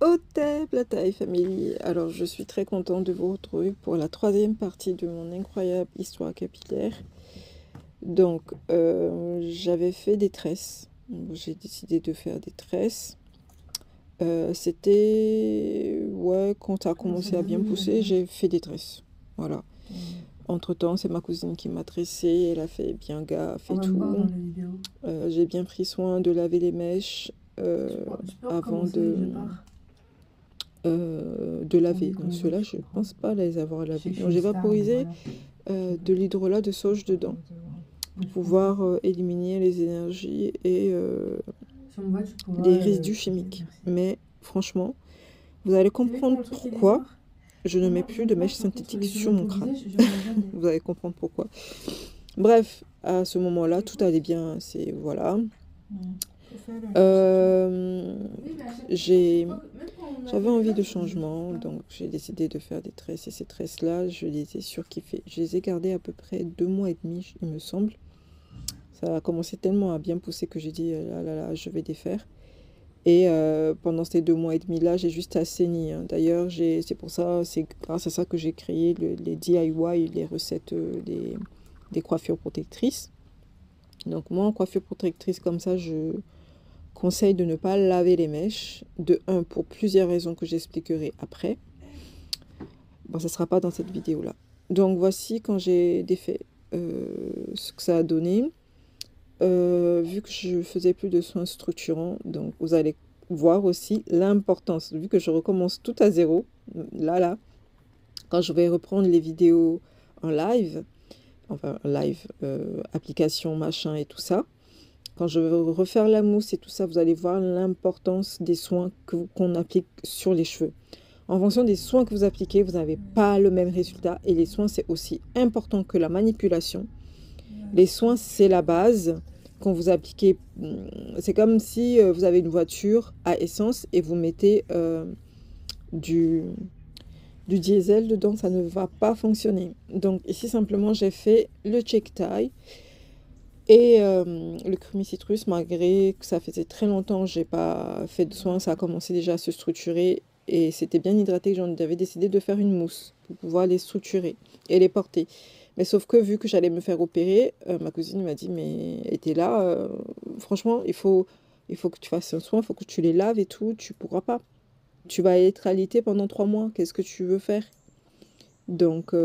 Hôtel Plataille Family. Alors, je suis très contente de vous retrouver pour la troisième partie de mon incroyable histoire capillaire. Donc, j'avais fait des tresses. J'ai décidé de faire des tresses. C'était... Ouais, quand ça a commencé à bien pousser, j'ai fait des tresses. Voilà. Entre-temps, c'est ma cousine qui m'a tressée. Elle a fait bien gaffe et tout. J'ai bien pris soin de laver les mèches avant de laver. Donc ceux-là, je ne pense pas les avoir lavés. Donc j'ai vaporisé de l'hydrolat de sauge dedans pour pouvoir éliminer les énergies et les résidus chimiques. Mais franchement, vous allez comprendre pourquoi je ne mets plus de mèches synthétiques sur mon crâne. Vous allez comprendre pourquoi. Bref, à ce moment-là, tout allait bien. C'est voilà. J'avais envie de changement, donc j'ai décidé de faire des tresses. Et ces tresses-là, je les ai surkiffées. Je les ai gardées à peu près 2 mois et demi, il me semble. Ça a commencé tellement à bien pousser que j'ai dit, là, là, là, je vais les faire. Et pendant ces 2 mois et demi-là, j'ai juste assaini. Hein. D'ailleurs, c'est pour ça, c'est grâce à ça que j'ai créé les DIY, les recettes des coiffures protectrices. Donc moi, en coiffure protectrice comme ça, je conseille de ne pas laver les mèches. De un, pour plusieurs raisons que j'expliquerai après. Bon, ça ne sera pas dans cette vidéo-là. Donc voici quand j'ai défait ce que ça a donné. Vu que je faisais plus de soins structurants, donc vous allez voir aussi l'importance, vu que je recommence tout à zéro, là, quand je vais reprendre les vidéos en live, enfin live, application, machin et tout ça, quand je vais refaire la mousse et tout ça, vous allez voir l'importance des soins qu'on applique sur les cheveux. En fonction des soins que vous appliquez, vous n'avez pas le même résultat. Et les soins, c'est aussi important que la manipulation. Les soins, c'est la base. Quand vous appliquez, c'est comme si vous avez une voiture à essence et vous mettez du diesel dedans, ça ne va pas fonctionner. Donc ici, simplement, j'ai fait le check tie. Et le Crumis-Citrus, malgré que ça faisait très longtemps que je n'ai pas fait de soins, ça a commencé déjà à se structurer. Et c'était bien hydraté que j'en avais décidé de faire une mousse pour pouvoir les structurer et les porter. Mais sauf que vu que j'allais me faire opérer, ma cousine m'a dit, mais était là, franchement, il faut que tu fasses un soin, il faut que tu les laves et tout, tu pourras pas. Tu vas être alité pendant 3 mois, qu'est-ce que tu veux faire? Donc,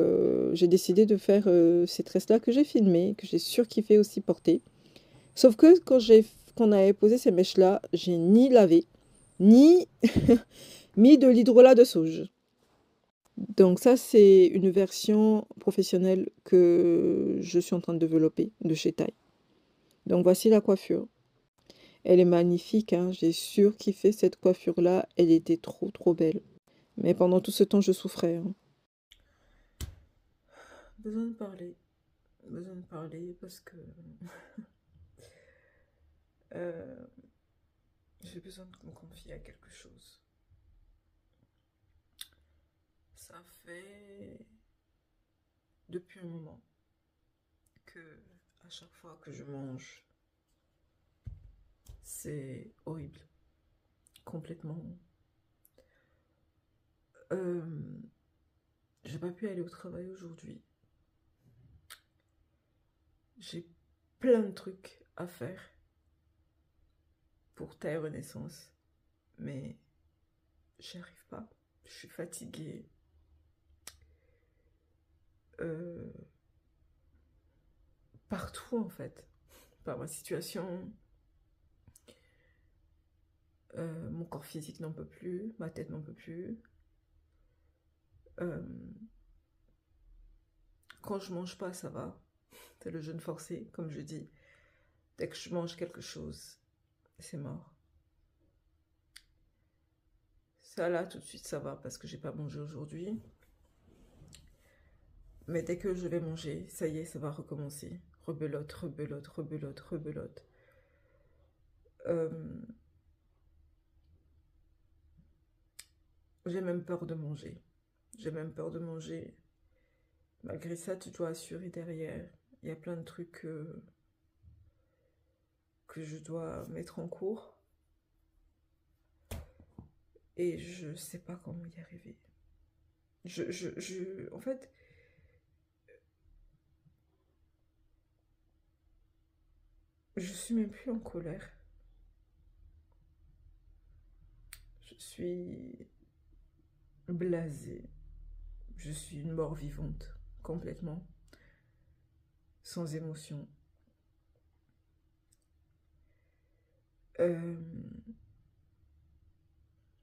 j'ai décidé de faire ces tresses-là que j'ai filmées, que j'ai surkiffé aussi porter. Sauf que quand qu'on avait posé ces mèches-là, j'ai ni lavé, ni mis de l'hydrolat de sauge. Donc ça, c'est une version professionnelle que je suis en train de développer de chez Taille. Donc voici la coiffure. Elle est magnifique, hein. J'ai surkiffé cette coiffure-là. Elle était trop, trop belle. Mais pendant tout ce temps, je souffrais. Hein. Besoin de parler. Besoin de parler parce que j'ai besoin de me confier à quelque chose. Ça fait depuis un moment que à chaque fois que je mange, c'est horrible. Complètement. J'ai pas pu aller au travail aujourd'hui. J'ai plein de trucs à faire pour Taille Renaissance, mais j'y arrive pas. Je suis fatiguée. Partout en fait, par ma situation. Mon corps physique n'en peut plus, ma tête n'en peut plus. Quand je mange pas, ça va. C'est le jeûne forcé, comme je dis. Dès que je mange quelque chose, c'est mort. Ça là, tout de suite, ça va parce que j'ai pas mangé aujourd'hui. Mais dès que je vais manger, ça y est, ça va recommencer. Rebelote, rebelote, rebelote, rebelote. J'ai même peur de manger. J'ai même peur de manger. Malgré ça, tu dois assurer derrière. Il y a plein de trucs que je dois mettre en cours. Et je sais pas comment y arriver. En fait, je suis même plus en colère. Je suis blasée. Je suis une mort vivante, complètement, sans émotion. Euh,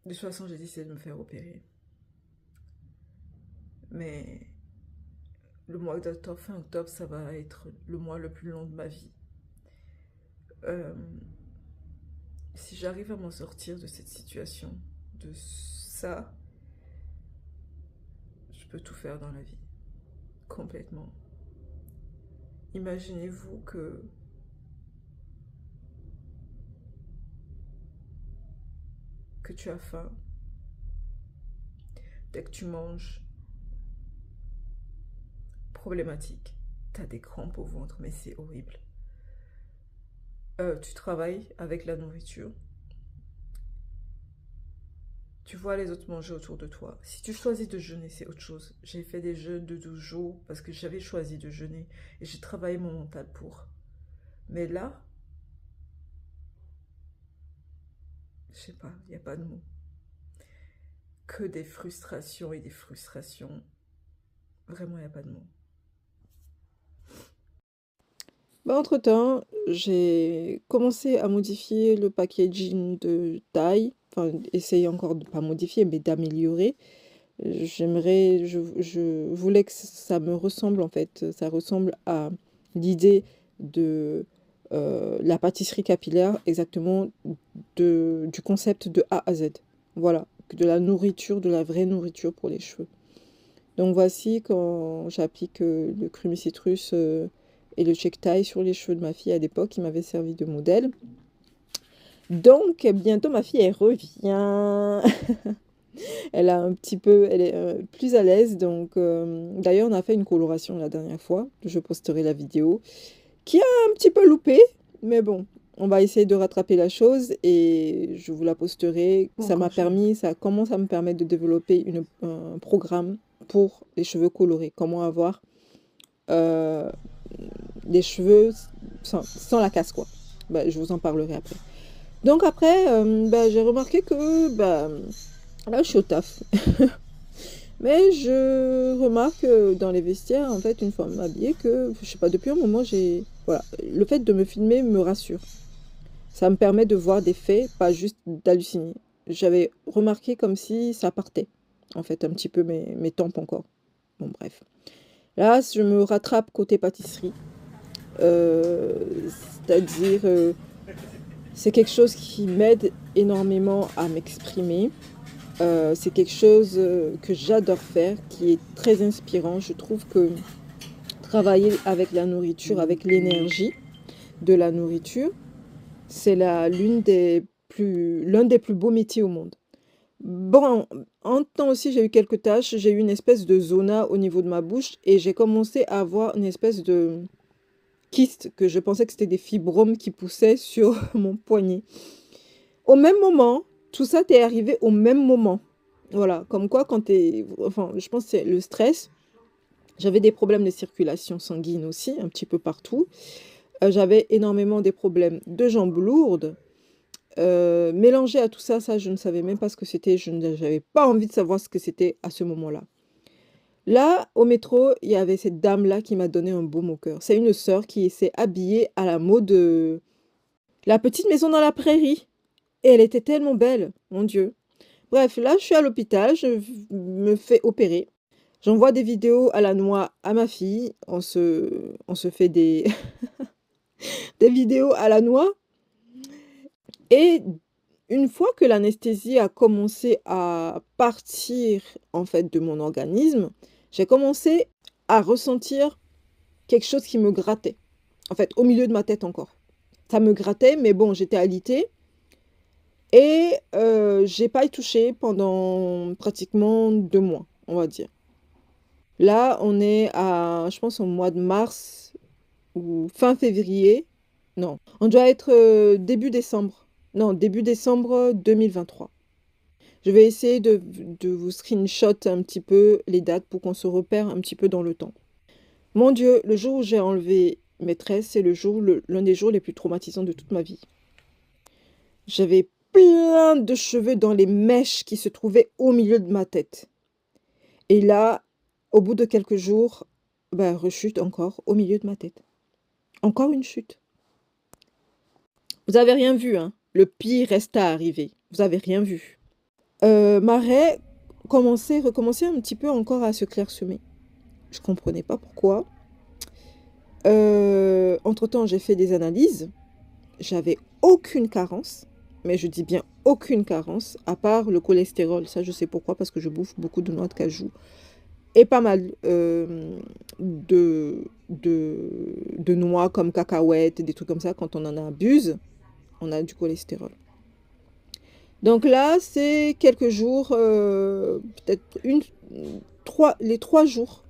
de toute façon, j'ai décidé de me faire opérer. Mais le mois d'octobre, fin octobre, ça va être le mois le plus long de ma vie. Euh, si j'arrive à m'en sortir de cette situation, de ça, je peux tout faire dans la vie. Complètement. Imaginez-vous que tu as faim. Dès que tu manges, problématique. T'as des crampes au ventre, mais c'est horrible. Tu travailles avec la nourriture. Tu vois les autres manger autour de toi. Si tu choisis de jeûner, c'est autre chose. J'ai fait des jeûnes de 12 jours parce que j'avais choisi de jeûner et j'ai travaillé mon mental pour. Mais là, je sais pas, il n'y a pas de mots. Que des frustrations et des frustrations. Vraiment, il n'y a pas de mots. Bah, entre-temps, j'ai commencé à modifier le packaging de taille. Enfin, essayer encore de pas modifier, mais d'améliorer. Je voulais que ça me ressemble en fait. Ça ressemble à l'idée de la pâtisserie capillaire, exactement du concept de A à Z. Voilà, de la nourriture, de la vraie nourriture pour les cheveux. Donc voici quand j'applique le Crumicitrus et le check tie sur les cheveux de ma fille à l'époque, qui m'avait servi de modèle. Donc bientôt ma fille elle revient. Elle est plus à l'aise. Donc d'ailleurs on a fait une coloration la dernière fois. Je posterai la vidéo qui a un petit peu loupé, mais bon. On va essayer de rattraper la chose et je vous la posterai. Ça commence à me permettre de développer un programme pour les cheveux colorés. Comment avoir des cheveux sans la casse, quoi. Bah, je vous en parlerai après. Donc après, j'ai remarqué que là, je suis au taf. Mais je remarque dans les vestiaires, en fait, une fois m'habillée, que, je sais pas, depuis un moment, voilà, le fait de me filmer me rassure. Ça me permet de voir des faits, pas juste d'halluciner. J'avais remarqué comme si ça partait, en fait, un petit peu mes tempes encore. Bon, bref. Là, je me rattrape côté pâtisserie. Euh, C'est-à-dire, c'est quelque chose qui m'aide énormément à m'exprimer. C'est quelque chose que j'adore faire, qui est très inspirant. Je trouve que travailler avec la nourriture, avec l'énergie de la nourriture, c'est l'un des plus beaux métiers au monde. Bon, en temps aussi, j'ai eu quelques tâches. J'ai eu une espèce de zona au niveau de ma bouche et j'ai commencé à avoir une espèce de kyste que je pensais que c'était des fibromes qui poussaient sur mon poignet. Au même moment, tout ça t'est arrivé au même moment. Voilà, comme quoi quand enfin, je pense que c'est le stress. J'avais des problèmes de circulation sanguine aussi, un petit peu partout. J'avais énormément des problèmes de jambes lourdes. Mélangé à tout ça, je ne savais même pas ce que c'était. Je n'avais pas envie de savoir ce que c'était à ce moment-là. Là, au métro, il y avait cette dame-là qui m'a donné un baume au cœur. C'est une sœur qui s'est habillée à la mode de La Petite Maison dans la Prairie. Et elle était tellement belle, mon Dieu. Bref, là, je suis à l'hôpital, je me fais opérer. J'envoie des vidéos à la noix à ma fille. On se fait des, des vidéos à la noix. Et une fois que l'anesthésie a commencé à partir, en fait, de mon organisme, j'ai commencé à ressentir quelque chose qui me grattait. En fait, au milieu de ma tête encore. Ça me grattait, mais bon, j'étais alitée. Et j'ai pas y touché pendant pratiquement 2 mois, on va dire. Là, on est je pense, au mois de mars ou fin février. Non, on doit être début décembre. Non, début décembre 2023. Je vais essayer de vous screenshot un petit peu les dates pour qu'on se repère un petit peu dans le temps. Mon Dieu, le jour où j'ai enlevé mes tresses, c'est l'un des jours les plus traumatisants de toute ma vie. J'avais plein de cheveux dans les mèches qui se trouvaient au milieu de ma tête. Et là, au bout de quelques jours, rechute encore au milieu de ma tête. Encore une chute. Vous avez rien vu, hein? Le pire reste à arriver. Vous avez rien vu. Ma raie recommençait un petit peu encore à se clairsemer. Je comprenais pas pourquoi. Entre-temps, j'ai fait des analyses. J'avais aucune carence. Mais je dis bien aucune carence, à part le cholestérol. Ça, je sais pourquoi, parce que je bouffe beaucoup de noix de cajou. Et pas mal de noix comme cacahuètes, des trucs comme ça. Quand on en abuse, on a du cholestérol. Donc là, c'est quelques jours, peut-être les 3 jours,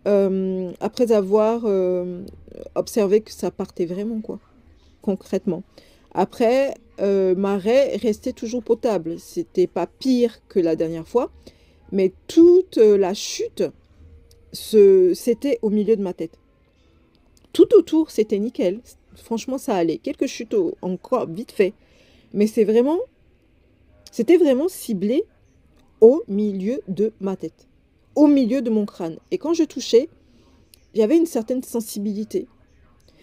après avoir observé que ça partait vraiment, quoi, concrètement. Après, ma raie restait toujours potable. C'était pas pire que la dernière fois, mais toute la chute, c'était au milieu de ma tête. Tout autour, c'était nickel. Franchement, ça allait. Quelques chutes encore vite fait. Mais c'était vraiment ciblé au milieu de ma tête, au milieu de mon crâne. Et quand je touchais, j'avais une certaine sensibilité.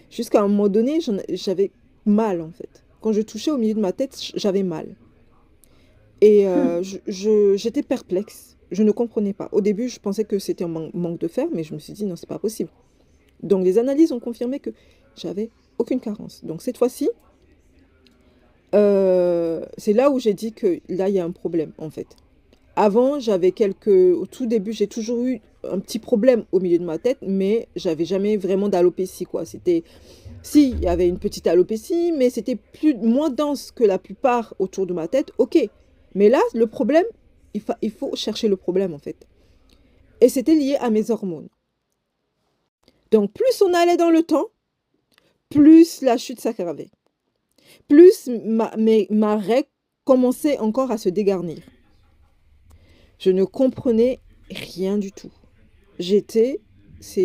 Jusqu'à un moment donné, j'avais mal, en fait. Quand je touchais au milieu de ma tête, j'avais mal. Et j'étais perplexe. Je ne comprenais pas. Au début, je pensais que c'était un manque de fer, mais je me suis dit, non, c'est pas possible. Donc, les analyses ont confirmé que j'avais aucune carence. Donc, cette fois-ci, c'est là où j'ai dit que là, il y a un problème, en fait. Avant, au tout début, j'ai toujours eu un petit problème au milieu de ma tête, mais j'avais jamais vraiment d'alopécie, quoi. Si, il y avait une petite alopécie, mais c'était moins dense que la plupart autour de ma tête, ok. Mais là, le problème, il faut chercher le problème, en fait. Et c'était lié à mes hormones. Donc, plus on allait dans le temps, plus la chute s'aggravait. Plus ma raie commençait encore à se dégarnir. Je ne comprenais rien du tout. C'est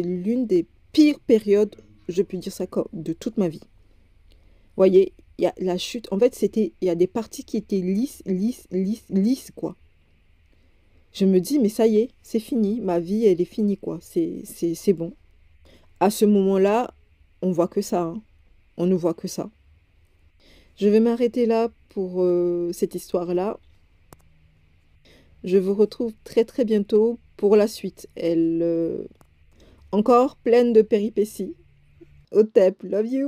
l'une des pires périodes, je peux dire ça, de toute ma vie. Voyez, il y a la chute. En fait, il y a des parties qui étaient lisses, quoi. Je me dis, mais ça y est, c'est fini. Ma vie, elle est finie, quoi. C'est bon. À ce moment-là, on voit que ça, hein. On ne voit que ça. Je vais m'arrêter là pour cette histoire-là. Je vous retrouve très très bientôt pour la suite. Elle encore pleine de péripéties. Au tep, love you.